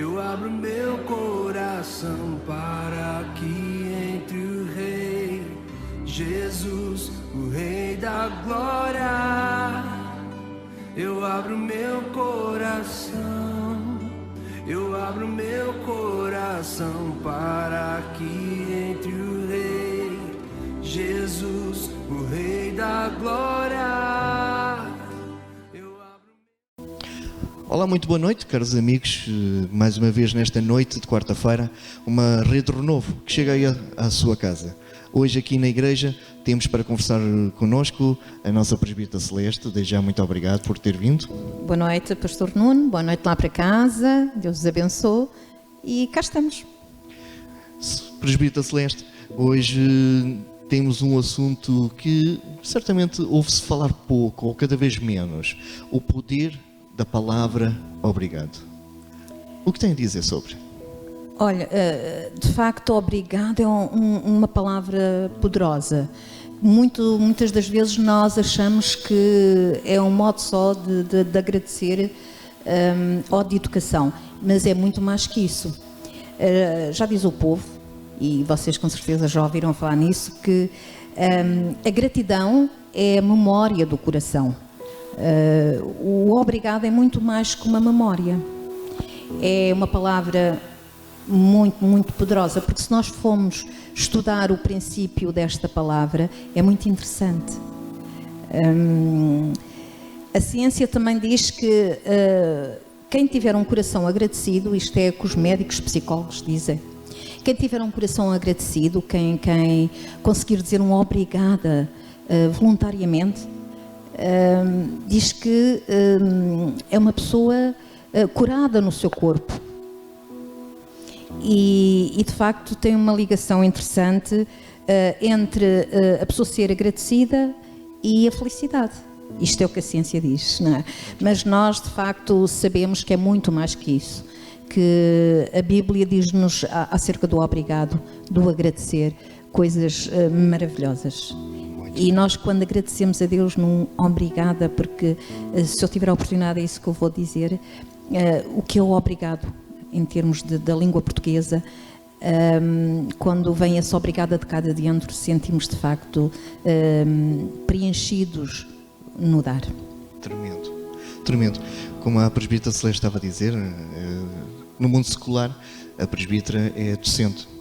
Eu abro meu coração para que entre o Rei Jesus, o Rei da Glória. Eu abro meu coração, eu abro meu coração para que entre o Rei Jesus, o Rei da Glória. Olá, muito boa noite, caros amigos. Mais uma vez nesta noite de quarta-feira, uma Rede Renovo que chega aí à sua casa. Hoje aqui na igreja temos para conversar connosco a nossa presbítera Celeste. Desde já muito obrigado por ter vindo. Boa noite, Pastor Nuno. Boa noite lá para casa. Deus os abençoe. E cá estamos. Presbítera Celeste, hoje temos um assunto que certamente ouve-se falar pouco ou cada vez menos. O poder da palavra obrigado. O que tem a dizer sobre? Olha, de facto, obrigado é uma palavra poderosa. Muitas das vezes nós achamos que é um modo só de agradecer ou de educação, mas é muito mais que isso. Já diz o povo, e vocês com certeza já ouviram falar nisso, que a gratidão é a memória do coração. O obrigado é muito mais que uma memória. É uma palavra muito poderosa, porque se nós formos estudar o princípio desta palavra, é muito interessante. A ciência também diz que quem tiver um coração agradecido, isto é o que os médicos, psicólogos dizem, quem tiver um coração agradecido, quem conseguir dizer um obrigada voluntariamente, diz que é uma pessoa curada no seu corpo e de facto tem uma ligação interessante entre a pessoa ser agradecida e a felicidade. Isto é o que a ciência diz, não é? Mas nós de facto sabemos que é muito mais que isso, que a Bíblia diz-nos acerca do obrigado, do agradecer, coisas maravilhosas. E nós, quando agradecemos a Deus num obrigada, porque se eu tiver a oportunidade, é isso que eu vou dizer, o que é o obrigado em termos da língua portuguesa, quando vem essa obrigada de cá de dentro, sentimos de facto preenchidos no dar. Tremendo. Como a presbítera Celeste estava a dizer, no mundo secular, a presbítera é docente.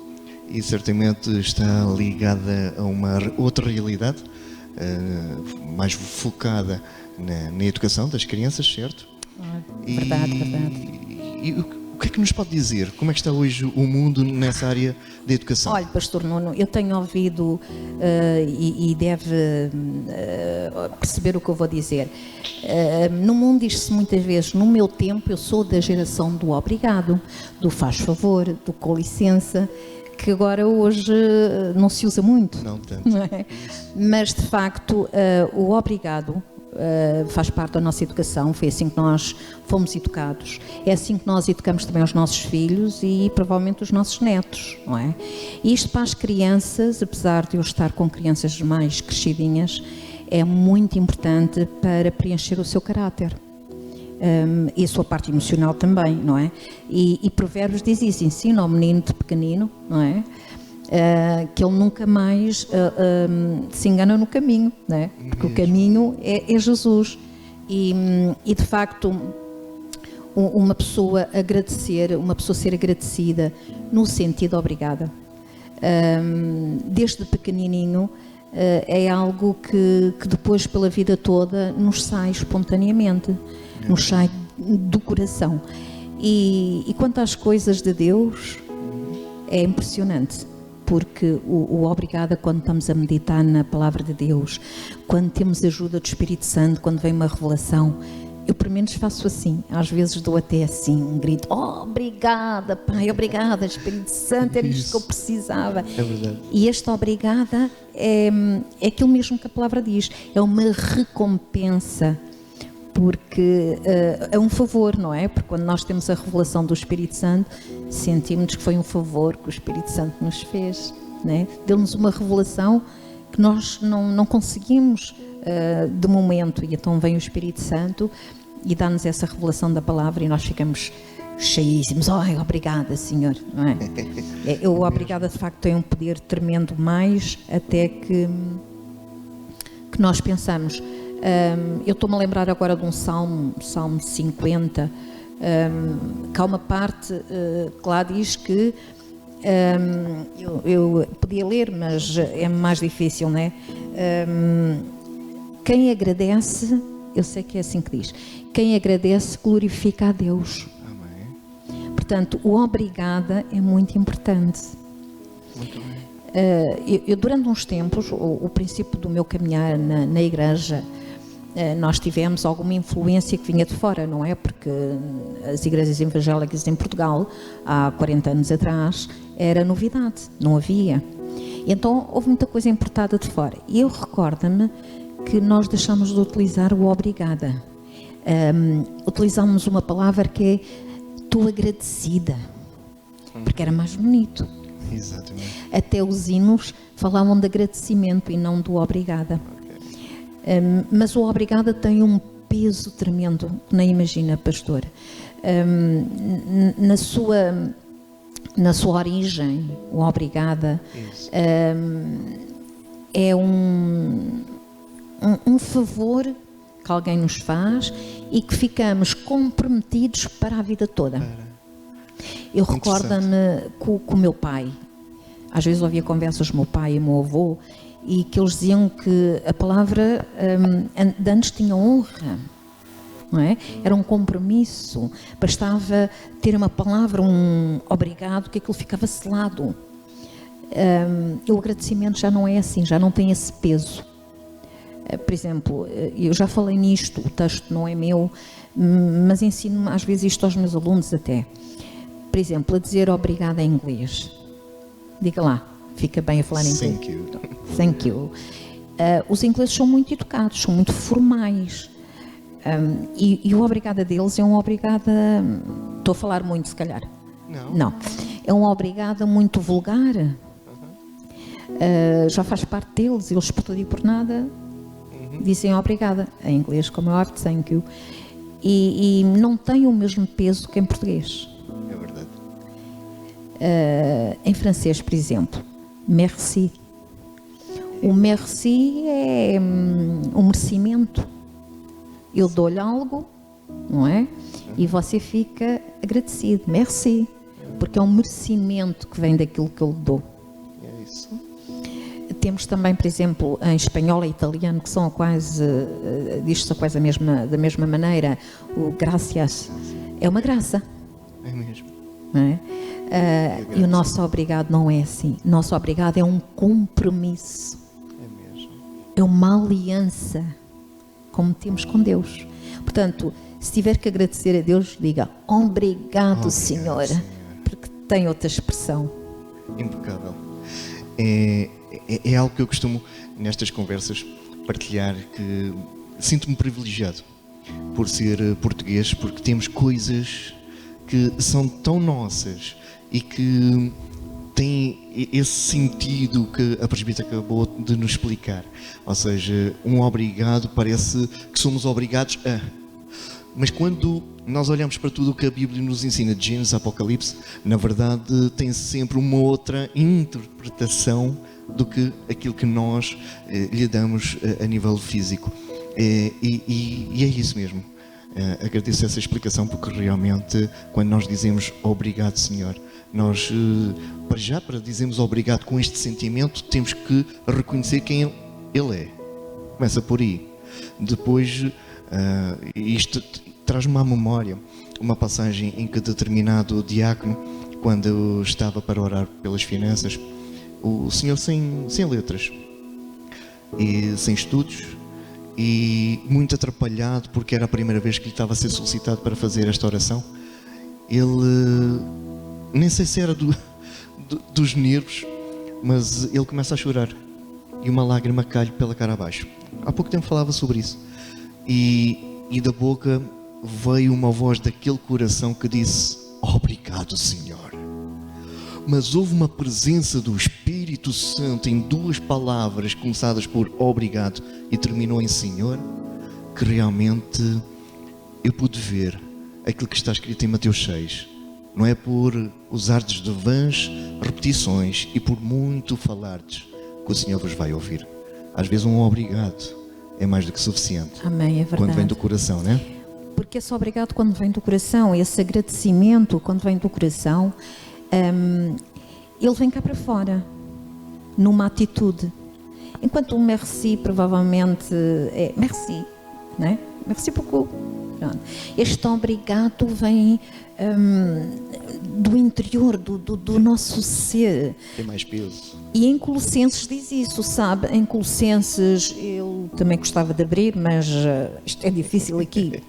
E certamente está ligada a uma outra realidade, mais focada na educação das crianças, certo? Verdade. E o que é que nos pode dizer? Como é que está hoje o mundo nessa área da educação? Olha, Pastor Nuno, eu tenho ouvido e deve perceber o que eu vou dizer. No mundo diz-se muitas vezes, no meu tempo eu sou da geração do obrigado, do faz favor, do com licença, que agora hoje não se usa muito. Não tanto. Não é? Mas de facto o obrigado faz parte da nossa educação, foi assim que nós fomos educados. É assim que nós educamos também os nossos filhos e provavelmente os nossos netos, não é? E isto para as crianças, apesar de eu estar com crianças mais crescidinhas, é muito importante para preencher o seu caráter. E a sua parte emocional também, não é? E Provérbios diz isso, ensina ao menino de pequenino, não é? Que ele nunca mais se engana no caminho, não é? Porque o caminho é Jesus. E de facto, uma pessoa agradecer, uma pessoa ser agradecida no sentido obrigada, desde pequenininho, é algo que depois pela vida toda nos sai espontaneamente, nos sai do coração. E quanto às coisas de Deus, é impressionante, porque o obrigada, quando estamos a meditar na palavra de Deus, quando temos a ajuda do Espírito Santo, quando vem uma revelação, eu pelo menos faço assim, às vezes dou até assim um grito, obrigada Pai, obrigada Espírito Santo, era isto que eu precisava. É verdade. E esta obrigada é aquilo mesmo que a palavra diz, é uma recompensa, porque é um favor, não é? Porque quando nós temos a revelação do Espírito Santo, sentimos que foi um favor que o Espírito Santo nos fez, não é? Deu-nos uma revelação que nós não conseguimos de momento, e então vem o Espírito Santo e dá-nos essa revelação da palavra e nós ficamos cheíssimos. Ai, obrigada, Senhor. Não é? O obrigada, de facto, tem um poder tremendo, mais até que nós pensamos. Eu estou-me a lembrar agora de um Salmo 50, que há uma parte que lá diz que, eu podia ler, mas é mais difícil, não é? Quem agradece, eu sei que é assim que diz, quem agradece glorifica a Deus. Amém. Portanto, o obrigada é muito importante. Muito bem. Eu durante uns tempos, o princípio do meu caminhar na igreja, nós tivemos alguma influência que vinha de fora, não é? Porque as igrejas evangélicas em Portugal, há 40 anos atrás, era novidade, não havia. Então houve muita coisa importada de fora. E eu recordo-me que nós deixámos de utilizar o obrigada. Utilizámos uma palavra que é estou agradecida, porque era mais bonito. Exatamente. Até os hinos falavam de agradecimento e não do obrigada. Mas o obrigada tem um peso tremendo, que nem imagina, pastor. Na sua origem, o obrigada é um favor que alguém nos faz e que ficamos comprometidos para a vida toda. Eu recordo-me com o meu pai, às vezes ouvia conversas do meu pai e do meu avô, e que eles diziam que a palavra de antes tinha honra, não é? Era um compromisso, bastava ter uma palavra, um obrigado, que aquilo ficava selado. O agradecimento já não é assim, já não tem esse peso. Por exemplo, eu já falei nisto, o texto não é meu, mas ensino às vezes isto aos meus alunos até. Por exemplo, a dizer obrigado em inglês. Diga lá, fica bem a falar em inglês. Thank you. Thank you. Os ingleses são muito educados, são muito formais. E o obrigada deles é um obrigada... Estou a falar muito, se calhar. Não. É um obrigada muito vulgar. Já faz parte deles. Eles, por tudo e por nada, dizem obrigada. Em inglês, como é óbvio, thank you. E não tem o mesmo peso que em português. É verdade. Em francês, por exemplo, merci. O merci é um merecimento. Eu dou-lhe algo, não é? E você fica agradecido. Merci. Porque é um merecimento que vem daquilo que eu lhe dou. É isso. Temos também, por exemplo, em espanhol e italiano, que são quase, diz-se quase da mesma maneira, o gracias. É uma graça. É mesmo. Não é? E o nosso obrigado não é assim. Nosso obrigado é um compromisso. É mesmo. É uma aliança, como temos com Deus. Portanto, se tiver que agradecer a Deus, diga obrigado, Senhor, porque tem outra expressão. Impecável. É algo que eu costumo, nestas conversas, partilhar, que sinto-me privilegiado por ser português, porque temos coisas que são tão nossas e que têm esse sentido que a presbítera acabou de nos explicar. Ou seja, um obrigado parece que somos obrigados a... Mas quando nós olhamos para tudo o que a Bíblia nos ensina, de Gênesis a Apocalipse, na verdade tem sempre uma outra interpretação do que aquilo que nós lhe damos a nível físico. E é isso mesmo. Agradeço essa explicação, porque realmente quando nós dizemos obrigado, Senhor, nós para dizermos obrigado com este sentimento, temos que reconhecer quem Ele é. Começa por aí. Depois, isto traz-me à memória uma passagem em que determinado diácono, quando estava para orar pelas finanças, o senhor sem letras e sem estudos, e muito atrapalhado porque era a primeira vez que lhe estava a ser solicitado para fazer esta oração. Ele, nem sei se era dos nervos, mas ele começa a chorar e uma lágrima cai pela cara abaixo. Há pouco tempo falava sobre isso, e da boca veio uma voz daquele coração que disse obrigado, Senhor. Mas houve uma presença do Espírito Santo em duas palavras começadas por obrigado e terminou em Senhor, que realmente eu pude ver aquilo que está escrito em Mateus 6. Não é por usardes de vãs repetições e por muito falardes que o Senhor vos vai ouvir. Às vezes um obrigado é mais do que suficiente. Amém, é verdade. Quando vem do coração, não é? Porque esse obrigado quando vem do coração, esse agradecimento quando vem do coração, ele vem cá para fora, numa atitude. Enquanto o merci provavelmente é merci, não é? Merci beaucoup. Este obrigado vem do interior, do nosso ser. Tem mais peso. E em Colossenses diz isso, sabe? Em Colossenses, eu também gostava de abrir, mas isto é difícil aqui.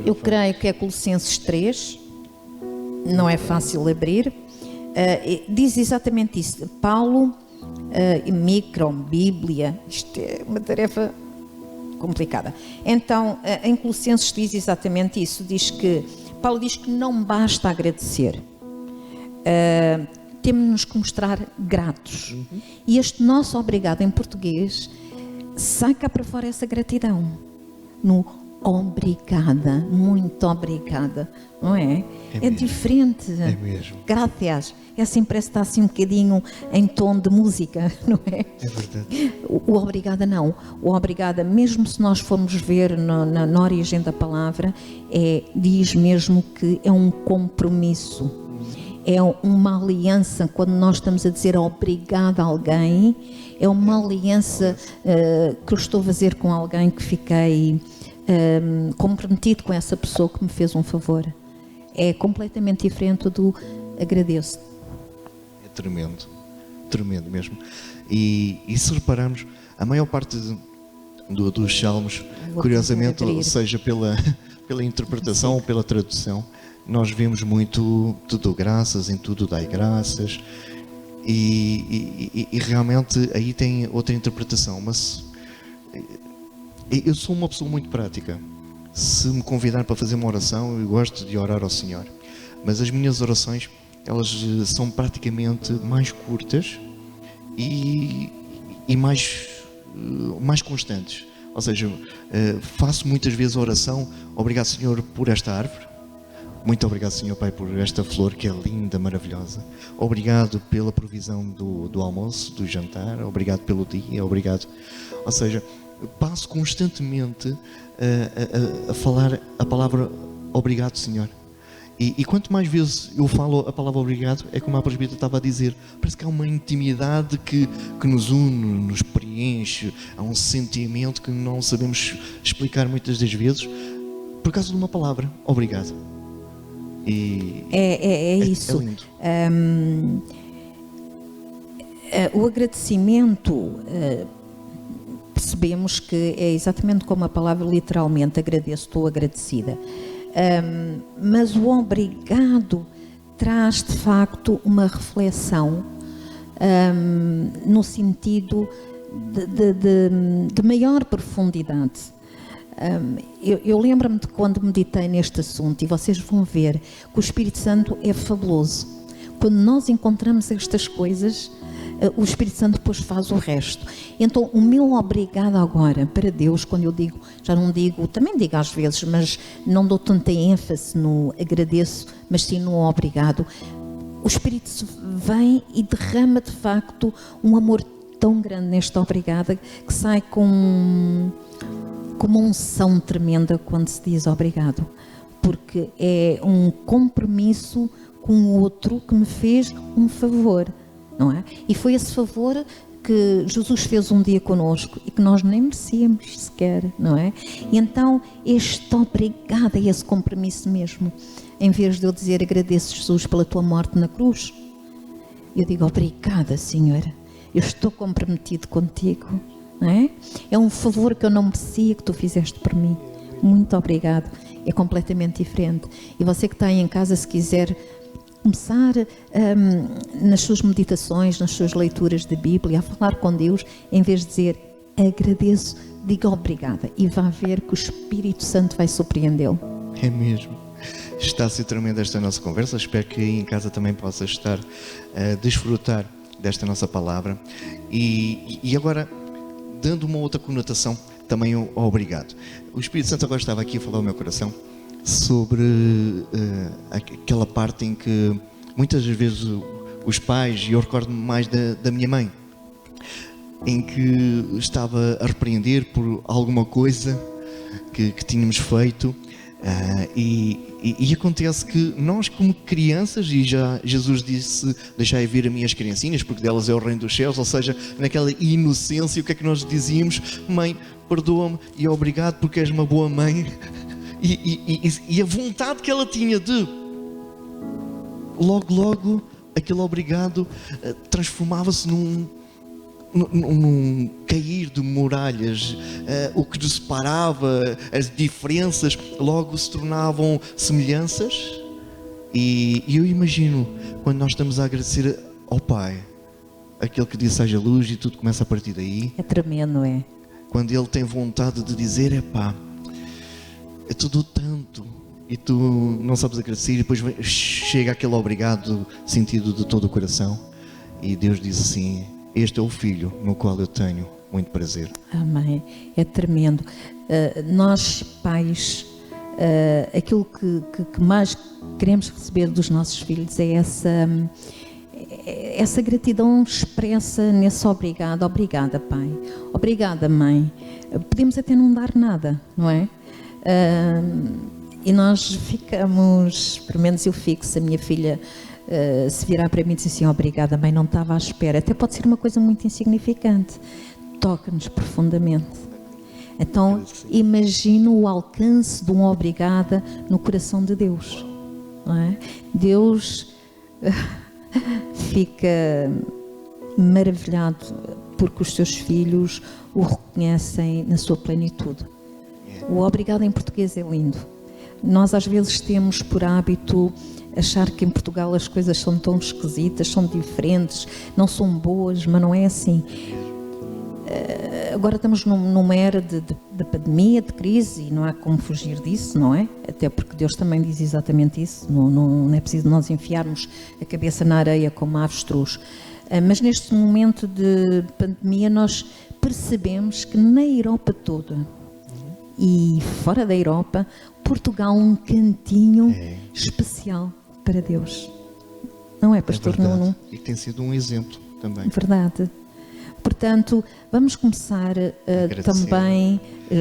Eu creio que é Colossenses 3, não é fácil abrir. Diz exatamente isso. Paulo, Bíblia, isto é uma tarefa complicada. Então, em Colossenses diz exatamente isso. Paulo diz que não basta agradecer. Temos-nos que mostrar gratos. E este nosso obrigado em português sai cá para fora essa gratidão. No obrigada, muito obrigada, não é? É diferente. É mesmo. Graças. É assim, parece que está assim um bocadinho em tom de música, não é? É verdade. O obrigada não. O obrigada, mesmo se nós formos ver na origem da palavra, diz mesmo que é um compromisso. É uma aliança. Quando nós estamos a dizer obrigado a alguém, é uma aliança que eu estou a fazer com alguém que fiquei comprometido com essa pessoa que me fez um favor. É completamente diferente do agradeço. É tremendo, tremendo mesmo. E se repararmos, a maior parte dos salmos, curiosamente, seja pela interpretação ou pela tradução, nós vemos muito tudo graças, em tudo dai graças, e realmente aí tem outra interpretação. Mas eu sou uma pessoa muito prática. Se me convidar para fazer uma oração, eu gosto de orar ao Senhor, mas as minhas orações, elas são praticamente mais curtas e mais constantes. Ou seja, faço muitas vezes a oração: obrigado, Senhor, por esta árvore. Muito obrigado, Senhor Pai, por esta flor que é linda, maravilhosa. Obrigado pela provisão do almoço, do jantar. Obrigado pelo dia, obrigado. Ou seja, passo constantemente a falar a palavra obrigado, Senhor. E quanto mais vezes eu falo a palavra obrigado, é como a presbítera estava a dizer, parece que há uma intimidade que nos une, nos preenche, há um sentimento que não sabemos explicar muitas das vezes, por causa de uma palavra, obrigado. E é isso. É lindo. O agradecimento, percebemos que é exatamente como a palavra literalmente, agradeço, estou agradecida. Mas o obrigado traz de facto uma reflexão no sentido de maior profundidade. Eu lembro-me de quando meditei neste assunto, e vocês vão ver que o Espírito Santo é fabuloso. Quando nós encontramos estas coisas, o Espírito Santo depois faz o resto. Então o meu obrigado agora para Deus, quando eu digo, já não digo, também digo às vezes, mas não dou tanta ênfase no agradeço, mas sim no obrigado. O Espírito vem e derrama de facto um amor tão grande nesta obrigada, que sai com uma unção tremenda quando se diz obrigado, porque é um compromisso com o outro que me fez um favor, não é? E foi esse favor que Jesus fez um dia connosco e que nós nem merecíamos sequer, não é? E então este obrigado é esse compromisso mesmo. Em vez de eu dizer agradeço, Jesus, pela tua morte na cruz, eu digo obrigada, Senhor, eu estou comprometido contigo, não é? É um favor que eu não merecia que tu fizeste por mim. Muito obrigado. É completamente diferente. E você que está aí em casa, se quiser começar nas suas meditações, nas suas leituras de Bíblia, a falar com Deus, em vez de dizer agradeço, diga obrigada, e vá ver que o Espírito Santo vai surpreendê-lo. É mesmo. Está a ser tremenda esta nossa conversa. Espero que aí em casa também possa estar a desfrutar desta nossa palavra. E agora, dando uma outra conotação, também o obrigado. O Espírito Santo agora estava aqui a falar ao meu coração sobre aquela parte em que muitas vezes os pais, e eu recordo-me mais da minha mãe, em que estava a repreender por alguma coisa que tínhamos feito, e acontece que nós, como crianças, e já Jesus disse: deixai vir as minhas criancinhas, porque delas é o reino dos céus, ou seja, naquela inocência, o que é que nós dizíamos? Mãe, perdoa-me e obrigado porque és uma boa mãe. E a vontade que ela tinha de logo aquele obrigado transformava-se num cair de muralhas. O que nos separava, as diferenças, logo se tornavam semelhanças. E eu imagino, quando nós estamos a agradecer ao Pai, aquele que disse haja luz, e tudo começa a partir daí. É tremendo, não é? Quando Ele tem vontade de dizer: epá, eu te dou tanto, e tu não sabes agradecer, e depois chega aquele obrigado sentido de todo o coração, e Deus diz assim: este é o Filho no qual eu tenho muito prazer. Amém. É tremendo. Nós, pais, aquilo que mais queremos receber dos nossos filhos é essa gratidão expressa nesse obrigado. Obrigada, Pai. Obrigada, Mãe. Podemos até não dar nada, não é? E nós ficamos, pelo menos eu fico, se a minha filha se virar para mim e dizer assim: obrigada, Mãe, não estava à espera. Até pode ser uma coisa muito insignificante, toca-nos profundamente. Então imagino o alcance de um obrigada no coração de Deus, não é? Deus fica maravilhado porque os seus filhos o reconhecem na sua plenitude. O obrigado em português é lindo. Nós às vezes temos por hábito achar que em Portugal as coisas são tão esquisitas, são diferentes, não são boas, mas não é assim. Agora estamos numa era de pandemia, de crise, e não há como fugir disso, não é? Até porque Deus também diz exatamente isso, não é preciso nós enfiarmos a cabeça na areia como a avestruz. Mas neste momento de pandemia nós percebemos que na Europa toda e fora da Europa, Portugal um cantinho especial para Deus. Não é, Pastor Nuno? E tem sido um exemplo também. Verdade. Portanto, vamos começar também,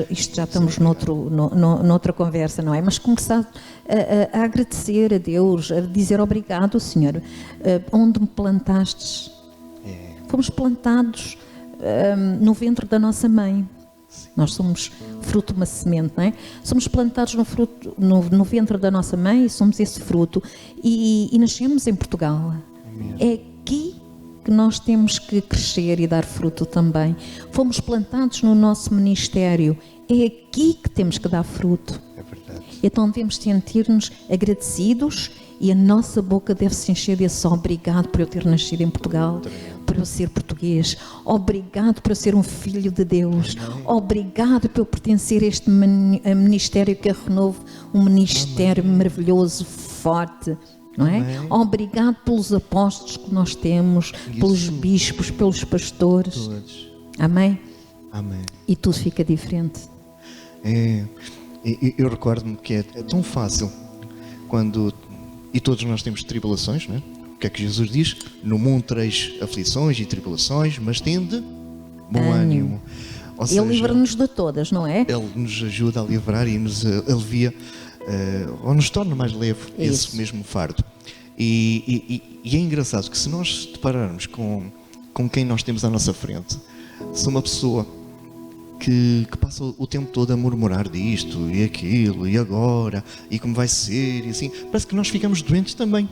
isto já estamos noutra conversa, não é? Mas começar a agradecer a Deus, a dizer obrigado, Senhor, onde me plantastes. Fomos plantados no ventre da nossa mãe. Nós somos fruto de uma semente, não é? Somos plantados no ventre da nossa mãe e somos esse fruto. E nascemos em Portugal. É aqui que nós temos que crescer e dar fruto também. Fomos plantados no nosso ministério. É aqui que temos que dar fruto. É verdade. Então devemos sentir-nos agradecidos e a nossa boca deve se encher desse obrigado por eu ter nascido em Portugal, por eu ser português, obrigado por eu ser um filho de Deus, obrigado por eu pertencer a este ministério que é Renovo, um ministério maravilhoso, forte, não é? Obrigado pelos apóstolos que nós temos, pelos bispos, pelos pastores. Todos. Amém? Amém. E tudo fica diferente. Eu recordo-me que é tão fácil quando, e todos nós temos tribulações, não é? O que é que Jesus diz? No mundo tereis aflições e tribulações, mas tende bom ânimo. Ou seja, Ele livra-nos de todas, não é? Ele nos ajuda a livrar e nos alivia, ou nos torna mais leve esse mesmo fardo. E é engraçado que se nós depararmos com quem nós temos à nossa frente, se uma pessoa que passa o tempo todo a murmurar disto e aquilo e agora e como vai ser e assim, parece que nós ficamos doentes também.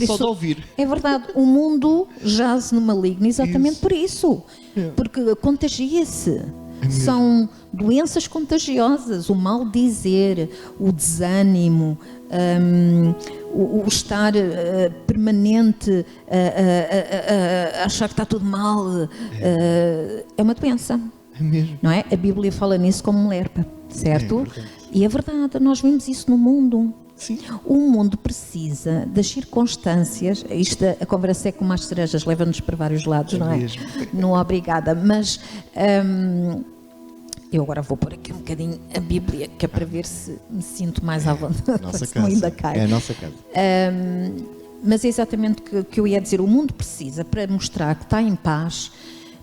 Só de ouvir. É verdade, o mundo jaz no maligno exatamente por isso. Porque contagia-se. São doenças contagiosas, o mal dizer, o desânimo, o estar permanente a achar que está tudo mal, é uma doença. É mesmo. Não é? A Bíblia fala nisso como um lerpa, certo? E é verdade, nós vimos isso no mundo. Sim. O mundo precisa das circunstâncias. A conversa é como as cerejas, leva-nos para vários lados, não é? Mesmo. Não, obrigada. Mas Eu agora vou pôr aqui um bocadinho a Bíblia, que é para ver se me sinto mais à vontade. Nossa Senão casa. ainda cai. É a nossa casa. Mas é exatamente o que eu ia dizer. O mundo precisa, para mostrar que está em paz,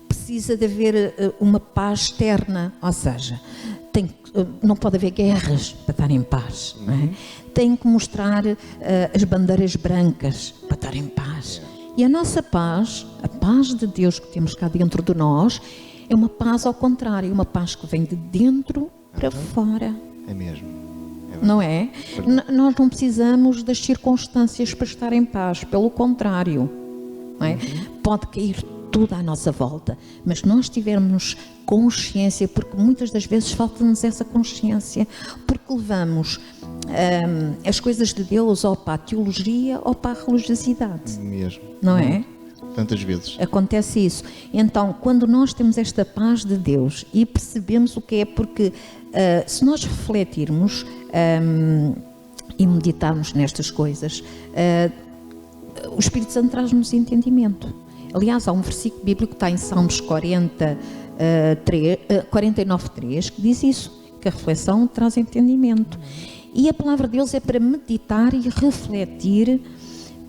precisa de haver uma paz externa. Ou seja, não pode haver guerras para estar em paz. Não é? Tem que mostrar as bandeiras brancas para estar em paz. E a nossa paz, a paz de Deus que temos cá dentro de nós, é uma paz ao contrário, uma paz que vem de dentro para fora. É mesmo. Não é? Nós não precisamos das circunstâncias para estar em paz, pelo contrário. Não é? Pode cair tudo à nossa volta, mas se nós tivermos consciência, porque muitas das vezes falta-nos essa consciência, porque levamos as coisas de Deus ou para a teologia ou para a religiosidade. Mesmo. Não é? Tantas vezes. Acontece isso. Então, quando nós temos esta paz de Deus e percebemos o que é, porque se nós refletirmos e meditarmos nestas coisas, o Espírito Santo traz-nos entendimento. Aliás, há um versículo bíblico que está em Salmos 49:3, que diz isso, que a reflexão traz entendimento. E a palavra de Deus é para meditar e refletir,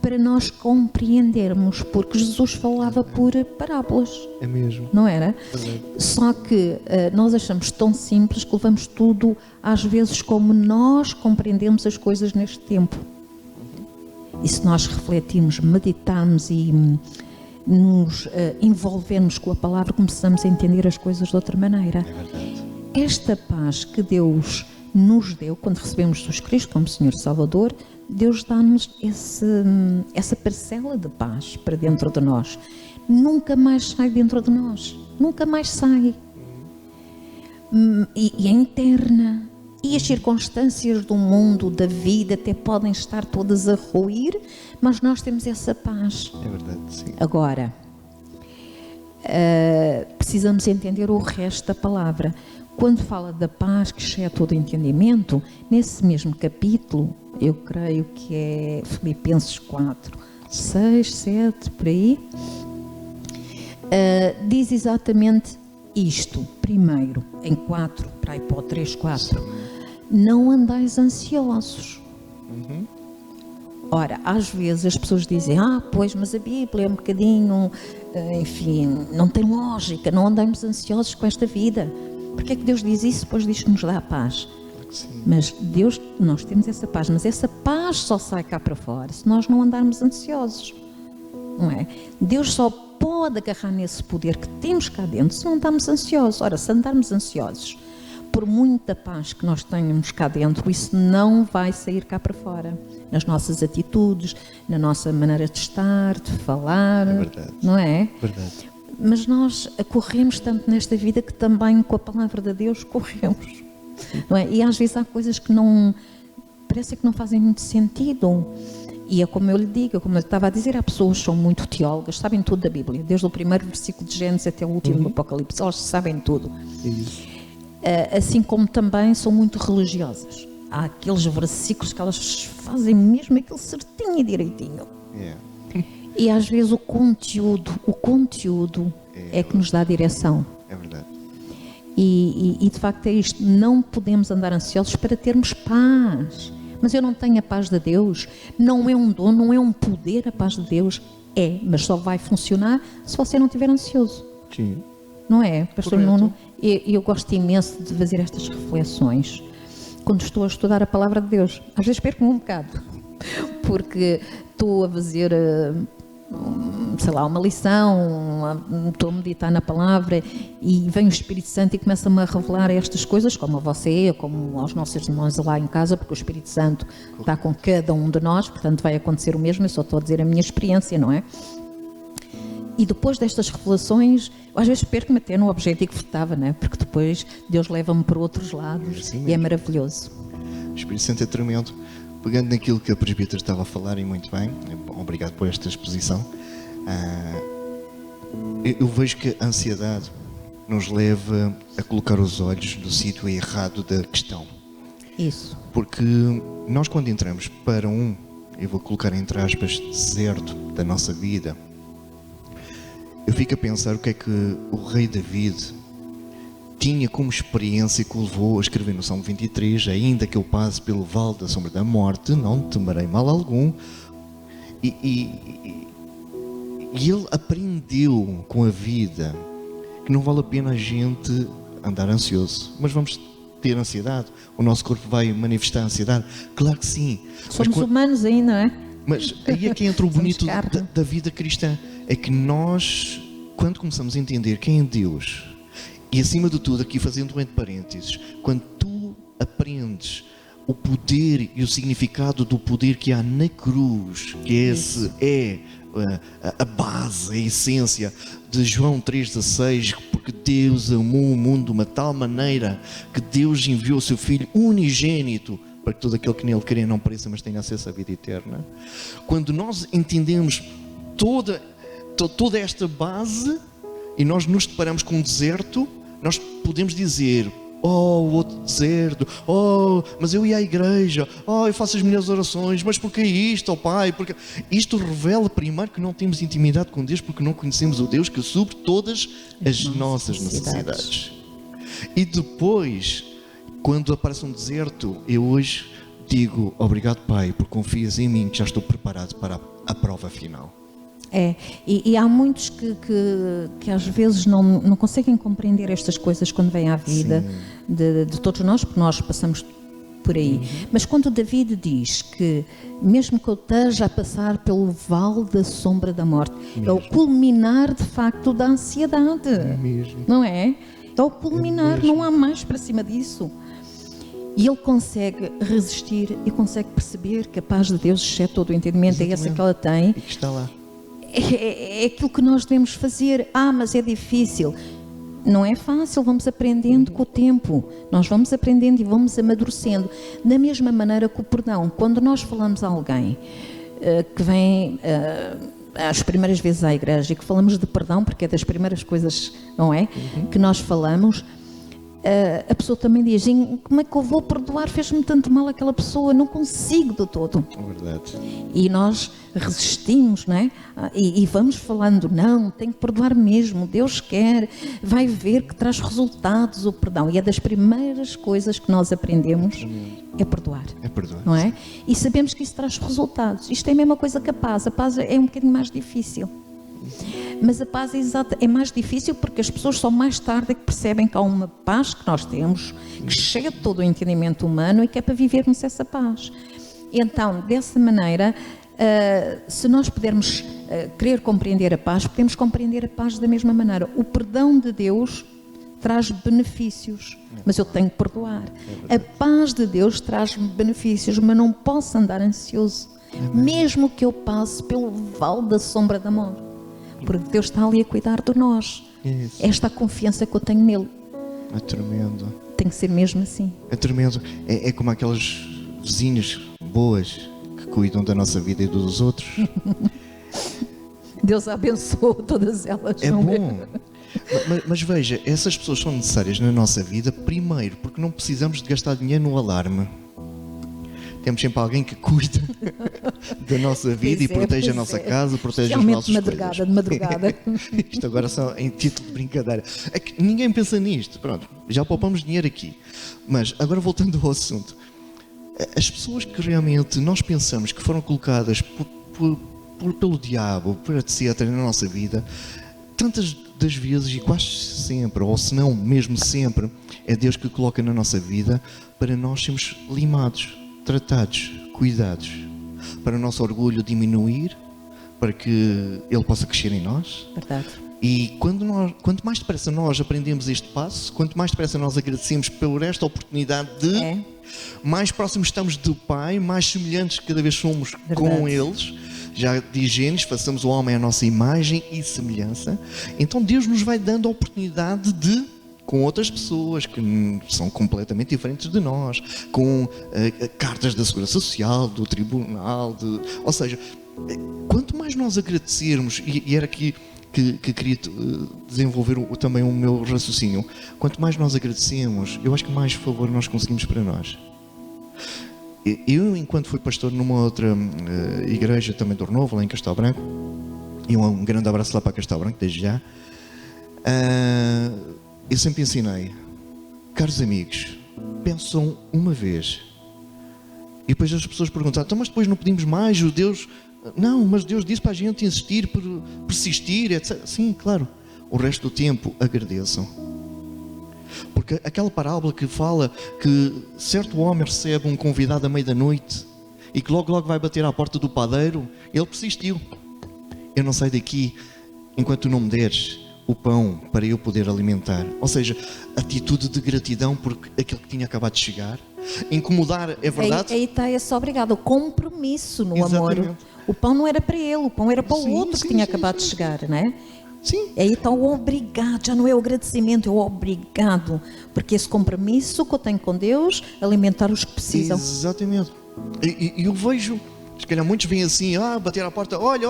para nós compreendermos, porque Jesus falava por parábolas. É mesmo. Não era? Só que nós achamos tão simples que levamos tudo, às vezes, como nós compreendemos as coisas neste tempo. E se nós refletirmos, meditarmos e nos envolvermos com a palavra, começamos a entender as coisas de outra maneira. É verdade. Esta paz que Deus nos deu, quando recebemos Jesus Cristo como Senhor Salvador, Deus dá-nos essa parcela de paz para dentro de nós. Nunca mais sai dentro de nós. Nunca mais sai. E é interna. E as circunstâncias do mundo, da vida, até podem estar todas a ruir, mas nós temos essa paz. É verdade, sim. Agora, precisamos entender o resto da palavra. Quando fala da paz que excede todo entendimento, nesse mesmo capítulo, eu creio que é Filipenses 4, 6, 7, por aí, diz exatamente isto. Primeiro, em 4, para aí para o 3, 4, não andais ansiosos. Ora, às vezes as pessoas dizem, pois, mas a Bíblia é um bocadinho, enfim, não tem lógica, não andamos ansiosos com esta vida. Porque é que Deus diz isso? Depois diz que nos dá a paz. Claro que sim. Mas Deus, nós temos essa paz, mas essa paz só sai cá para fora se nós não andarmos ansiosos. Não é? Deus só pode agarrar nesse poder que temos cá dentro se não andarmos ansiosos. Ora, se andarmos ansiosos, por muita paz que nós tenhamos cá dentro, isso não vai sair cá para fora. Nas nossas atitudes, na nossa maneira de estar, de falar. É verdade. Não é? Verdade. Mas nós corremos tanto nesta vida que também com a palavra de Deus corremos. Não é? E às vezes há coisas que não, parece que não fazem muito sentido. E é como eu lhe digo, como eu estava a dizer, há pessoas que são muito teólogas, sabem tudo da Bíblia, desde o primeiro versículo de Gênesis até o último do Apocalipse, elas sabem tudo. Assim como também são muito religiosas. Há aqueles versículos que elas fazem mesmo aquilo certinho e direitinho. E às vezes o conteúdo é que nos dá a direção. É verdade. E de facto é isto, não podemos andar ansiosos para termos paz. Mas eu não tenho a paz de Deus, não é um dom, não é um poder a paz de Deus. É, mas só vai funcionar se você não estiver ansioso. Sim. Não é, Pastor Correto. Nuno? Eu gosto imenso de fazer estas reflexões quando estou a estudar a palavra de Deus. Às vezes perco-me um bocado, porque estou a fazer, sei lá, uma lição, estou a meditar na palavra e vem o Espírito Santo e começa-me a revelar estas coisas, como a você, como aos nossos irmãos lá em casa, porque o Espírito Santo está com cada um de nós, portanto vai acontecer o mesmo, eu só estou a dizer a minha experiência, não é? E depois destas revelações, às vezes perco-me até no objetivo que estava, não é? Porque depois Deus leva-me para outros lados assim e é maravilhoso. O Espírito Santo é tremendo. Pegando naquilo que a presbítera estava a falar, e muito bem, obrigado por esta exposição, eu vejo que a ansiedade nos leva a colocar os olhos no sítio errado da questão. Isso. Porque nós, quando entramos para eu vou colocar entre aspas, deserto da nossa vida, eu fico a pensar o que é que o rei David tinha como experiência que o levou a escrever no Salmo 23: ainda que eu passe pelo vale da sombra da morte, não temerei mal algum. E ele aprendeu com a vida que não vale a pena a gente andar ansioso. Mas vamos ter ansiedade? O nosso corpo vai manifestar ansiedade? Claro que sim. Somos humanos ainda, não é? Mas aí é que entra o bonito da vida cristã. É que nós, quando começamos a entender quem é Deus, e acima de tudo, aqui fazendo um entre parênteses, quando tu aprendes o poder e o significado do poder que há na cruz, que esse é a base, a essência de João 3,16, porque Deus amou o mundo de uma tal maneira que Deus enviou o seu Filho unigênito para que todo aquele que nele crê não pereça, mas tenha acesso à vida eterna. Quando nós entendemos toda esta base e nós nos deparamos com um deserto, nós podemos dizer: oh, o outro deserto, oh, mas eu ia à igreja, oh, eu faço as minhas orações, mas porquê isto, oh Pai? Porque isto revela primeiro que não temos intimidade com Deus, porque não conhecemos o Deus que supre todas as nossas necessidades. E depois, quando aparece um deserto, eu hoje digo: obrigado, Pai, porque confias em mim, que já estou preparado para a prova final. E há muitos que às vezes não conseguem compreender estas coisas quando vêm à vida de todos nós, porque nós passamos por aí. Mas quando David diz que mesmo que eu esteja a passar pelo vale da sombra da morte, é o culminar de facto da ansiedade, não é? É o culminar, não há mais para cima disso. E ele consegue resistir e consegue perceber que a paz de Deus excede todo o entendimento. Exatamente. É essa que ela tem. E que está lá. É aquilo que nós devemos fazer. Mas é difícil. Não é fácil, vamos aprendendo com o tempo. Nós vamos aprendendo e vamos amadurecendo. Da mesma maneira que o perdão. Quando nós falamos a alguém que vem às primeiras vezes à igreja e que falamos de perdão, porque é das primeiras coisas, não é? Que nós falamos, a pessoa também diz: como é que eu vou perdoar? Fez-me tanto mal aquela pessoa, não consigo de todo. Verdade. E nós resistimos, não é? E vamos falando: não, tem que perdoar mesmo, Deus quer, vai ver que traz resultados o perdão. E é das primeiras coisas que nós aprendemos, é perdoar. É perdoar, não é? E sabemos que isso traz resultados. Isto é a mesma coisa que a paz é um bocadinho mais difícil. Mas a paz é mais difícil porque as pessoas só mais tarde é que percebem que há uma paz que nós temos, que excede todo o entendimento humano e que é para vivermos essa paz. Então, dessa maneira, se nós pudermos querer compreender a paz, podemos compreender a paz da mesma maneira. O perdão de Deus traz benefícios, mas eu tenho que perdoar. A paz de Deus traz-me benefícios, mas não posso andar ansioso, mesmo que eu passe pelo vale da sombra da morte. Porque Deus está ali a cuidar de nós. Isso. Esta confiança que eu tenho nele. É tremendo. Tem que ser mesmo assim. É tremendo. É como aquelas vizinhas boas que cuidam da nossa vida e dos outros. Deus abençoe todas elas. É bom. Mas veja, essas pessoas são necessárias na nossa vida, primeiro, porque não precisamos de gastar dinheiro no alarme. Temos sempre alguém que cuida da nossa vida e protege a nossa casa, protege as nossas coisas. De madrugada. Isto agora só em título de brincadeira. É que ninguém pensa nisto. Pronto, já poupamos dinheiro aqui. Mas agora voltando ao assunto. As pessoas que realmente nós pensamos que foram colocadas pelo diabo, por etc. na nossa vida, tantas das vezes e quase sempre, ou se não mesmo sempre, é Deus que coloca na nossa vida para nós sermos limados, tratados, cuidados, para o nosso orgulho diminuir, para que ele possa crescer em nós. Verdade. E quanto mais depressa nós aprendemos este passo, quanto mais depressa nós agradecemos por esta oportunidade mais próximos estamos do Pai, mais semelhantes cada vez somos com eles. Já diz Gênesis, façamos o homem à nossa imagem e semelhança. Então Deus nos vai dando a oportunidade de, com outras pessoas que são completamente diferentes de nós, com cartas da Segurança Social, do Tribunal, ou seja, quanto mais nós agradecermos, e era aqui que queria desenvolver também o meu raciocínio, quanto mais nós agradecemos, eu acho que mais favor nós conseguimos para nós. Eu, enquanto fui pastor numa outra igreja também do Renovo, lá em Castelo Branco, e um grande abraço lá para Castelo Branco, desde já, eu sempre ensinei, caros amigos, pensam uma vez e depois as pessoas perguntam, então mas depois não pedimos mais, o Deus... Não, mas Deus disse para a gente insistir, persistir, etc. Sim, claro. O resto do tempo agradeçam. Porque aquela parábola que fala que certo homem recebe um convidado à meia da noite e que logo vai bater à porta do padeiro, ele persistiu. Eu não saio daqui enquanto tu não me deres o pão para eu poder alimentar. Ou seja, atitude de gratidão por aquele que tinha acabado de chegar. Incomodar, é verdade? Aí está esse obrigado, o compromisso no Exatamente. amor. O pão não era para ele, o pão era para o outro que tinha acabado de chegar, não é? Sim. Aí está o obrigado, já não é o agradecimento, é o obrigado. Porque esse compromisso que eu tenho com Deus, alimentar os que precisam. Exatamente. E eu vejo, se calhar muitos vêm assim, bater à porta, olha,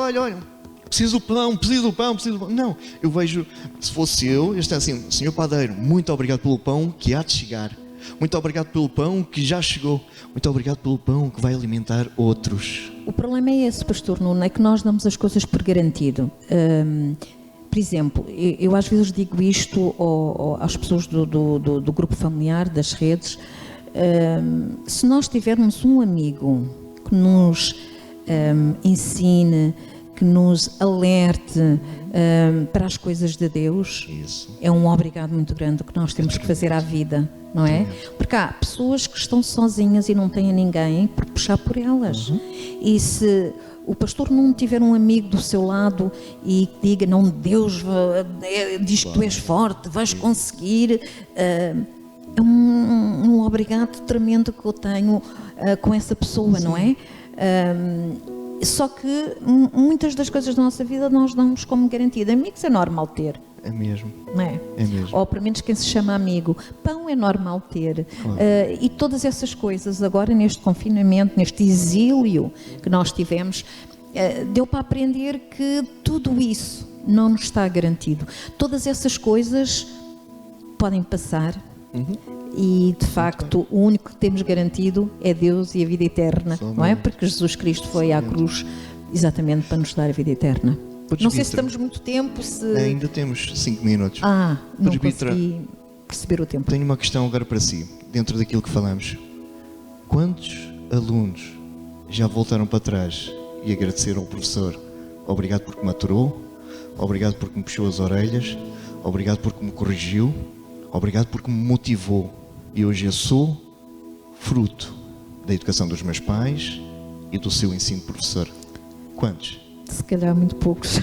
preciso do pão. Não, eu vejo, se fosse eu está assim, senhor padeiro, muito obrigado pelo pão que há de chegar. Muito obrigado pelo pão que já chegou. Muito obrigado pelo pão que vai alimentar outros. O problema é esse, pastor Nuno, é que nós damos as coisas por garantido. Por exemplo, eu às vezes digo isto às pessoas do grupo familiar, das redes. Se nós tivermos um amigo que nos ensine, que nos alerte para as coisas de Deus, Isso. é um obrigado muito grande que nós temos que fazer à vida, não é? Porque há pessoas que estão sozinhas e não têm ninguém para puxar por elas. E se o pastor não tiver um amigo do seu lado e que diga, não, Deus diz que tu és forte, vais conseguir, é um obrigado tremendo que eu tenho com essa pessoa, não é? Só que muitas das coisas da nossa vida nós damos como garantida. Amigos é normal ter. É mesmo. Não é? É mesmo. Ou pelo menos quem se chama amigo. Pão é normal ter. Claro. E todas essas coisas agora neste confinamento, neste exílio que nós tivemos, deu para aprender que tudo isso não nos está garantido. Todas essas coisas podem passar. E de facto o único que temos garantido é Deus e a vida eterna, não é? Porque Jesus Cristo foi à cruz exatamente para nos dar a vida eterna. Não sei se estamos muito tempo, se... Ainda temos 5 minutos. Não Presbítera, consegui perceber o tempo. tenho uma questão agora para si, dentro daquilo que falamos. Quantos alunos já voltaram para trás e agradeceram ao professor? Obrigado porque me aturou, obrigado porque me puxou as orelhas, obrigado porque me corrigiu, obrigado porque me motivou. E hoje eu sou fruto da educação dos meus pais e do seu ensino professor. Quantos? Se calhar muito poucos.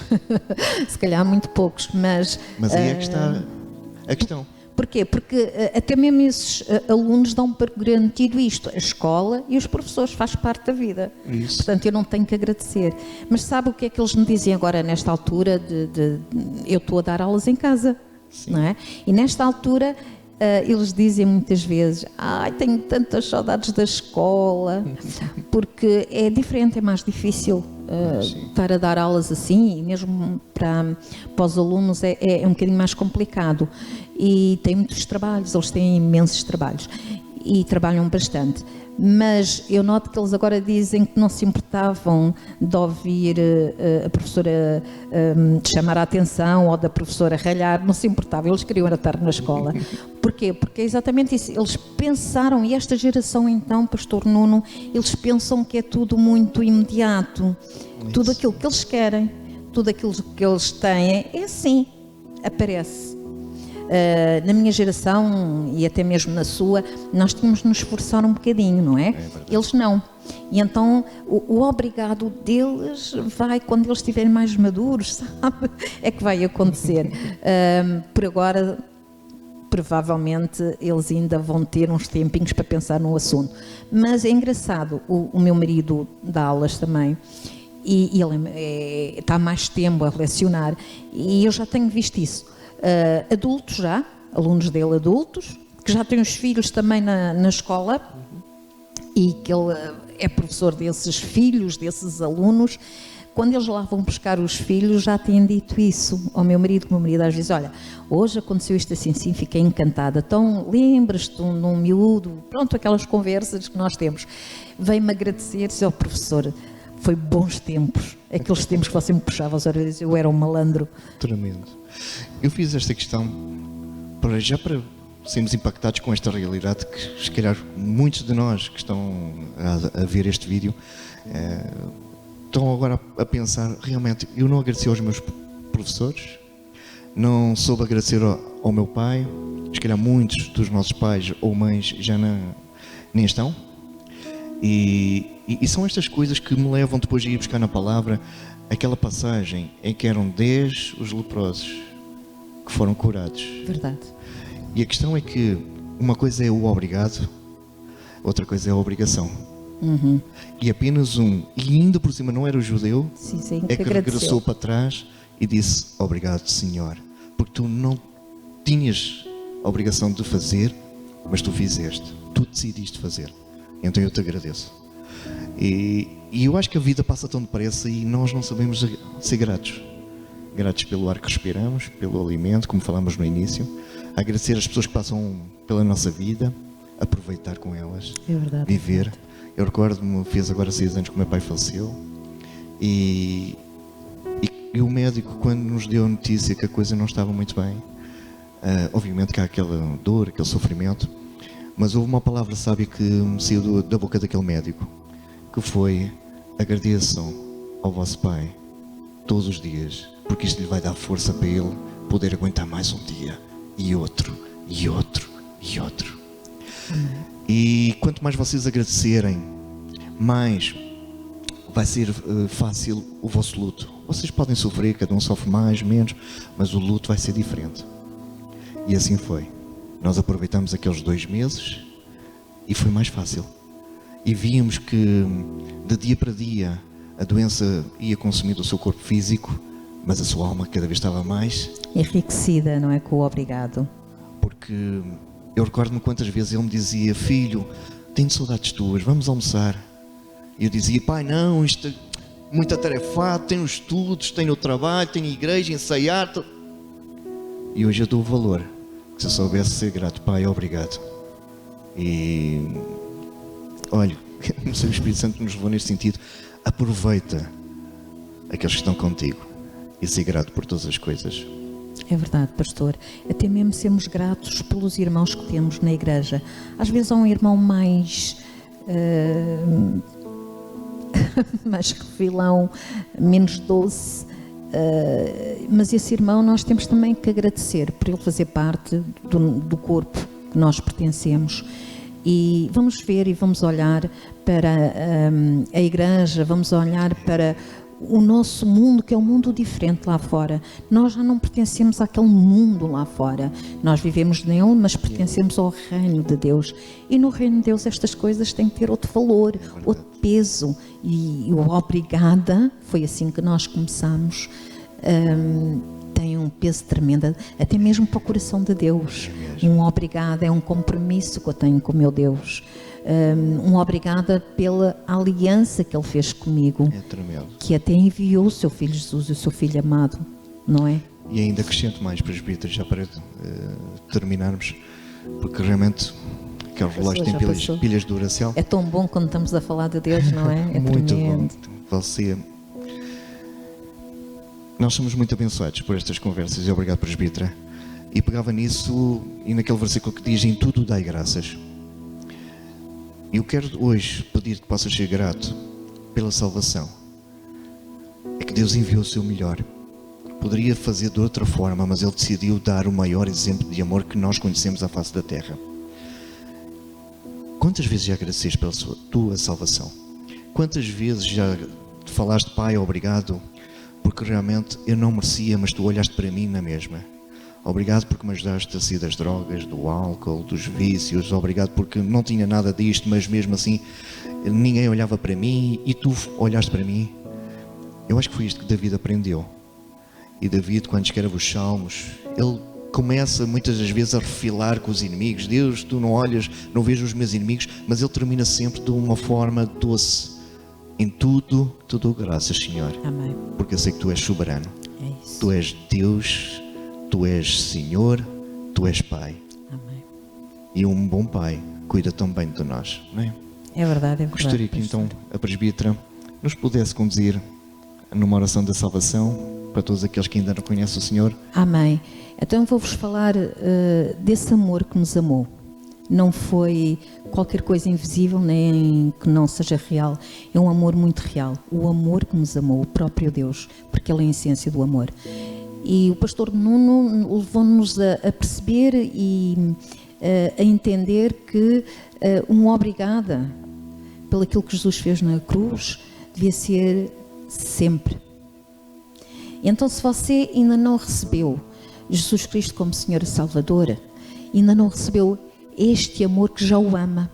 Se calhar muito poucos, mas... Mas aí é que está a questão. Porquê? Porque até mesmo esses alunos dão por garantido isto. A escola e os professores faz parte da vida. Isso. Portanto, eu não tenho que agradecer. Mas sabe o que é que eles me dizem agora nesta altura? Eu estou a dar aulas em casa. Não é? E nesta altura... eles dizem muitas vezes, tenho tantas saudades da escola, porque é diferente, é mais difícil estar a dar aulas assim, e mesmo para os alunos é um bocadinho mais complicado. E tem muitos trabalhos, eles têm imensos trabalhos e trabalham bastante. Mas eu noto que eles agora dizem que não se importavam de ouvir a professora chamar a atenção ou da professora ralhar, não se importavam, eles queriam estar na escola. Porquê? Porque é exatamente isso, eles pensaram, e esta geração então, pastor Nuno, eles pensam que é tudo muito imediato, tudo aquilo que eles querem, tudo aquilo que eles têm, é assim, aparece. Na minha geração e até mesmo na sua, nós tínhamos de nos esforçar um bocadinho, não é? Eles não. E então o obrigado deles vai quando eles estiverem mais maduros, sabe? É que vai acontecer. Por agora, provavelmente, eles ainda vão ter uns tempinhos para pensar no assunto. Mas é engraçado, o meu marido dá aulas também. E ele está há mais tempo a lecionar. E eu já tenho visto isso. Adultos já, alunos dele adultos, que já têm os filhos também na escola e que ele é professor desses filhos, desses alunos. Quando eles lá vão buscar os filhos, já têm dito isso ao meu marido, que o meu marido às vezes, olha, hoje aconteceu isto assim, fiquei encantada, então lembras-te num miúdo, pronto, aquelas conversas que nós temos. Veio-me agradecer, disse ao professor, foi bons tempos, aqueles tempos que você me puxava as orelhas, eu era um malandro. Tremendo. Eu fiz esta questão para sermos impactados com esta realidade que, se calhar, muitos de nós que estão a ver este vídeo estão agora a pensar, realmente, eu não agradeci aos meus professores, não soube agradecer ao meu pai, se calhar muitos dos nossos pais ou mães já nem estão. E são estas coisas que me levam depois a ir buscar na palavra aquela passagem em que eram 10 os leprosos que foram curados. Verdade. E a questão é que uma coisa é o obrigado, outra coisa é a obrigação. E apenas um, e ainda por cima não era o judeu, sim, é que regressou para trás e disse: obrigado, Senhor, porque tu não tinhas a obrigação de fazer, mas tu fizeste, tu decidiste fazer. Então eu te agradeço. E eu acho que a vida passa tão depressa e nós não sabemos ser gratos. Gratos pelo ar que respiramos, pelo alimento, como falámos no início. Agradecer as pessoas que passam pela nossa vida, aproveitar com elas, viver. Eu recordo-me, fiz agora 6 anos que o meu pai faleceu e o médico, quando nos deu a notícia que a coisa não estava muito bem, obviamente que há aquela dor, aquele sofrimento, mas houve uma palavra sábia que me saiu da boca daquele médico, que foi: agradeçam ao vosso pai todos os dias, porque isto lhe vai dar força para ele poder aguentar mais um dia, e outro, e outro, e outro. E quanto mais vocês agradecerem, mais vai ser fácil o vosso luto. Vocês podem sofrer, cada um sofre mais, menos, mas o luto vai ser diferente. E assim foi. Nós aproveitamos aqueles 2 meses e foi mais fácil. E víamos que de dia para dia a doença ia consumindo o seu corpo físico, mas a sua alma cada vez estava mais enriquecida, não é? Com o obrigado. Porque eu recordo-me quantas vezes ele me dizia: filho, tenho saudades tuas, vamos almoçar. E eu dizia: pai, não, isto é muito atarefado, tenho estudos, tenho o trabalho, tenho igreja, ensaiar. E hoje eu dou o valor. Se eu soubesse ser grato, pai, obrigado. E olha, o Senhor Espírito Santo nos levou neste sentido. Aproveita aqueles que estão contigo e ser grato por todas as coisas. É verdade, pastor. Até mesmo sermos gratos pelos irmãos que temos na igreja. Às vezes há um irmão mais mais refilão, menos doce, mas esse irmão nós temos também que agradecer por ele fazer parte do corpo que nós pertencemos. E vamos ver e vamos olhar para a igreja, vamos olhar para o nosso mundo, que é um mundo diferente lá fora. Nós já não pertencemos àquele mundo lá fora. Nós vivemos nele, mas pertencemos ao reino de Deus. E no reino de Deus estas coisas têm que ter outro valor, outro peso. E o obrigada, foi assim que nós começamos, tem um peso tremendo, até mesmo para o coração de Deus. Um obrigada é um compromisso que eu tenho com o meu Deus. Um obrigada pela aliança que Ele fez comigo, que até enviou o seu Filho Jesus, o seu Filho amado, não é? E ainda acrescento mais, presbítero, já para terminarmos, porque realmente aquele relógio tem pilhas de Duracell. É tão bom quando estamos a falar de Deus, não é? É muito tremendo. Bom. Nós somos muito abençoados por estas conversas, e obrigado, presbítera. E pegava nisso e naquele versículo que diz: em tudo dai graças. Eu quero hoje pedir que possas ser grato pela salvação. É que Deus enviou o seu melhor. Poderia fazer de outra forma, mas Ele decidiu dar o maior exemplo de amor que nós conhecemos à face da terra. Quantas vezes já agradeceste pela tua salvação? Quantas vezes já falaste: pai, obrigado, porque realmente eu não merecia, mas tu olhaste para mim na mesma. Obrigado porque me ajudaste a sair das drogas, do álcool, dos vícios. Obrigado porque não tinha nada disto, mas mesmo assim ninguém olhava para mim e tu olhaste para mim. Eu acho que foi isto que David aprendeu. E David, quando escreve os salmos, ele começa muitas das vezes a refilar com os inimigos. Deus, tu não olhas, não vês os meus inimigos, mas ele termina sempre de uma forma doce. Em tudo te dou graças, Senhor. Amém. Porque eu sei que tu és soberano. É isso. Tu és Deus. Tu és Senhor, Tu és Pai. Amém. E um bom Pai cuida tão bem de nós, não é? É verdade, é verdade. Gostaria que então a presbítera nos pudesse conduzir numa oração da salvação. para todos aqueles que ainda não conhecem o Senhor. Amém. Então eu vou-vos falar desse amor que nos amou. Não foi qualquer coisa invisível, nem que não seja real. É um amor muito real. O amor que nos amou, o próprio Deus, porque Ele é a essência do amor. E o pastor Nuno levou-nos a perceber e a entender que um obrigada pelo aquilo que Jesus fez na cruz devia ser sempre. Então, se você ainda não recebeu Jesus Cristo como Senhor e Salvador, ainda não recebeu este amor que já o ama,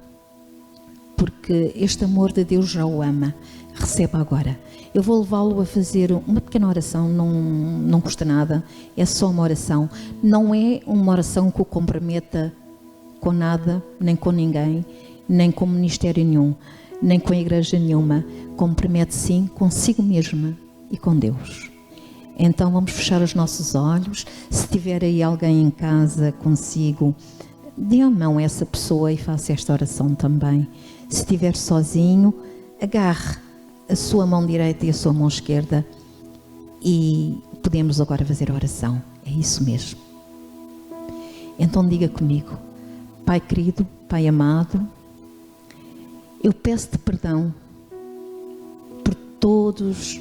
porque este amor de Deus já o ama, receba agora. Eu vou levá-lo a fazer uma pequena oração, não custa nada, é só uma oração. Não é uma oração que o comprometa com nada, nem com ninguém, nem com ministério nenhum, nem com a igreja nenhuma. Compromete sim consigo mesma e com Deus. Então vamos fechar os nossos olhos. Se tiver aí alguém em casa consigo, dê a mão a essa pessoa e faça esta oração também. Se estiver sozinho, agarre a sua mão direita e a sua mão esquerda e podemos agora fazer a oração. É isso mesmo. Então diga comigo: Pai querido, Pai amado, eu peço-te perdão por todos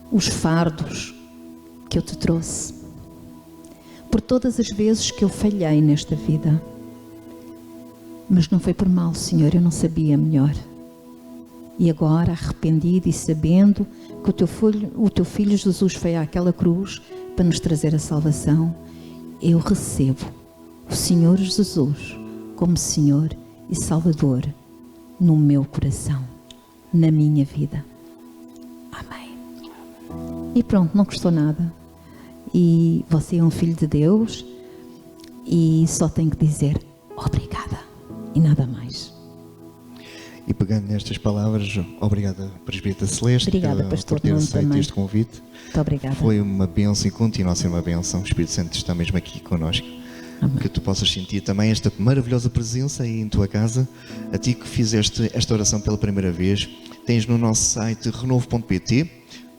os fardos que eu te trouxe, por todas as vezes que eu falhei nesta vida, mas não foi por mal, Senhor, eu não sabia melhor. E agora, arrependido e sabendo que o teu filho Jesus foi àquela cruz para nos trazer a salvação, eu recebo o Senhor Jesus como Senhor e Salvador no meu coração, na minha vida. Amém. E pronto, não custou nada. E você é um filho de Deus e só tem que dizer obrigada e nada mais. E pegando nestas palavras, obrigada, Presbítera Celeste, obrigada, Pastor por ter Nuno, aceito também este convite. Muito obrigada. Foi uma bênção e continua a ser uma bênção. O Espírito Santo está mesmo aqui connosco. Amém. Que tu possas sentir também esta maravilhosa presença aí em tua casa. A ti que fizeste esta oração pela primeira vez, tens no nosso site renovo.pt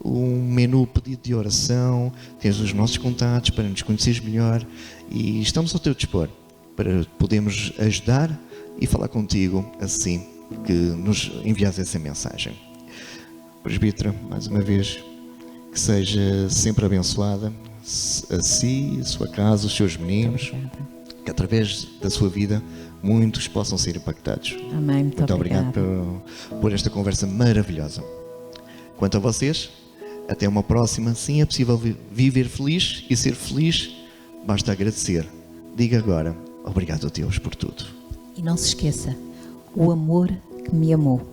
um menu pedido de oração, tens os nossos contatos para nos conheceres melhor e estamos ao teu dispor para podermos ajudar e falar contigo assim que nos envias essa mensagem. Presbítera, mais uma vez, que seja sempre abençoada, a si, a sua casa, os seus meninos, que através da sua vida muitos possam ser impactados. Amém. Muito obrigado por esta conversa maravilhosa. Quanto a vocês, até uma próxima. Sim, é possível viver feliz e ser feliz, basta agradecer. Diga agora, obrigado a Deus por tudo. E não se esqueça, o amor que me amou.